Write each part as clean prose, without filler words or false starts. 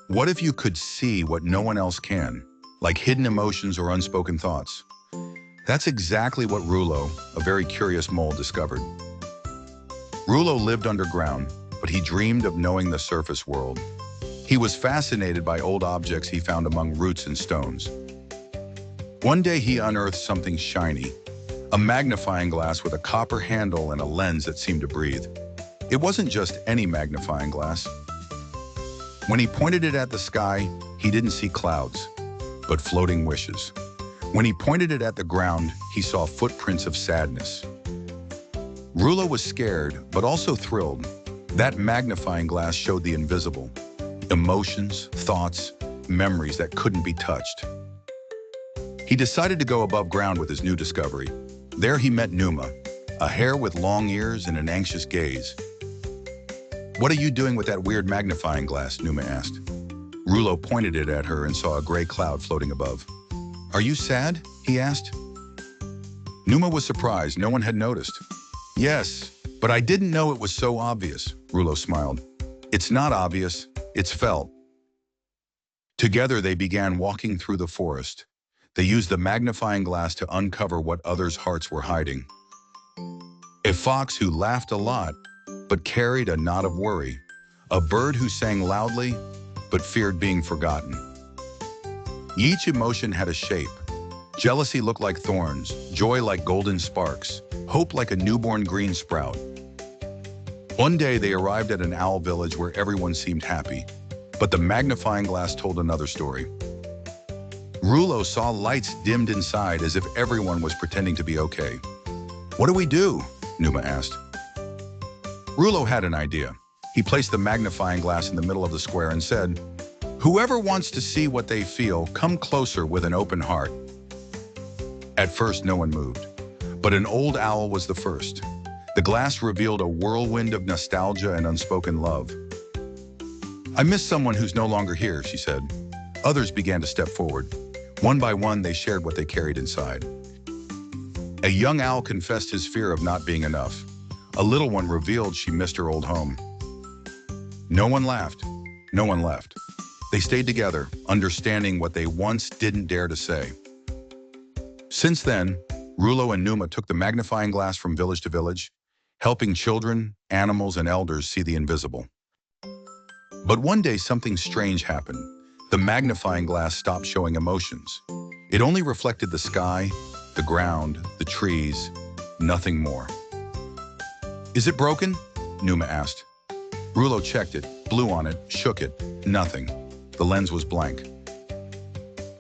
What if you could see what no one else can, like hidden emotions or unspoken thoughts? That's exactly what Rulo, a very curious mole, discovered. Rulo lived underground, but he dreamed of knowing the surface world. He was fascinated by old objects he found among roots and stones. One day he unearthed something shiny, a magnifying glass with a copper handle and a lens that seemed to breathe. It wasn't just any magnifying glass. When he pointed it at the sky, he didn't see clouds, but floating wishes. When he pointed it at the ground, he saw footprints of sadness. Rulo was scared, but also thrilled. That magnifying glass showed the invisible. Emotions, thoughts, memories that couldn't be touched. He decided to go above ground with his new discovery. There he met Numa, a hare with long ears and an anxious gaze. "What are you doing with that weird magnifying glass?" Numa asked. Rulo pointed it at her and saw a gray cloud floating above. "Are you sad?" he asked. Numa was surprised. No one had noticed. "Yes, but I didn't know it was so obvious," Rulo smiled. "It's not obvious, it's felt." Together they began walking through the forest. They used the magnifying glass to uncover what others' hearts were hiding. A fox who laughed a lot, but carried a knot of worry. A bird who sang loudly, but feared being forgotten. Each emotion had a shape. Jealousy looked like thorns, joy like golden sparks, hope like a newborn green sprout. One day they arrived at an owl village where everyone seemed happy, but the magnifying glass told another story. Rulo saw lights dimmed inside as if everyone was pretending to be okay. "What do we do?" Numa asked. Rulo had an idea. He placed the magnifying glass in the middle of the square and said, "Whoever wants to see what they feel, come closer with an open heart." At first, no one moved, but an old owl was the first. The glass revealed a whirlwind of nostalgia and unspoken love. "I miss someone who's no longer here," she said. Others began to step forward. One by one, they shared what they carried inside. A young owl confessed his fear of not being enough. A little one revealed she missed her old home. No one laughed. No one left. They stayed together, understanding what they once didn't dare to say. Since then, Rulo and Numa took the magnifying glass from village to village, helping children, animals, and elders see the invisible. But one day something strange happened. The magnifying glass stopped showing emotions. It only reflected the sky, the ground, the trees, nothing more. "Is it broken?" Numa asked. Rulo checked it, blew on it, shook it. Nothing. The lens was blank.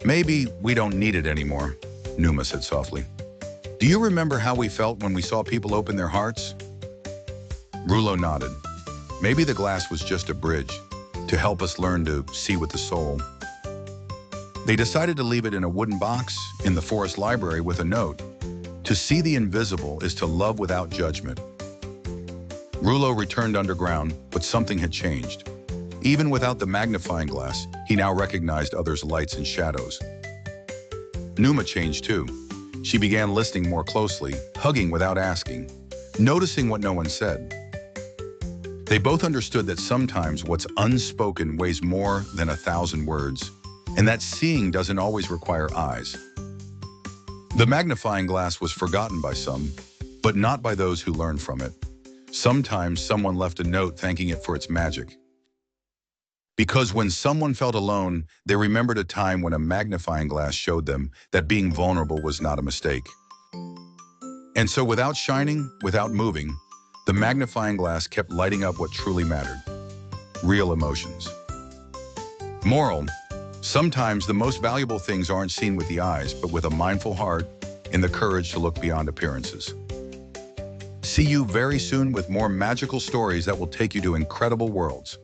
"Maybe we don't need it anymore," Numa said softly. "Do you remember how we felt when we saw people open their hearts?" Rulo nodded. Maybe the glass was just a bridge to help us learn to see with the soul. They decided to leave it in a wooden box in the forest library with a note. "To see the invisible is to love without judgment." Rulo returned underground, but something had changed. Even without the magnifying glass, he now recognized others' lights and shadows. Numa changed too. She began listening more closely, hugging without asking, noticing what no one said. They both understood that sometimes what's unspoken weighs more than 1,000 words, and that seeing doesn't always require eyes. The magnifying glass was forgotten by some, but not by those who learned from it. Sometimes someone left a note thanking it for its magic. Because when someone felt alone, they remembered a time when a magnifying glass showed them that being vulnerable was not a mistake. And so without shining, without moving, the magnifying glass kept lighting up what truly mattered: real emotions. Moral: sometimes the most valuable things aren't seen with the eyes, but with a mindful heart and the courage to look beyond appearances. See you very soon with more magical stories that will take you to incredible worlds.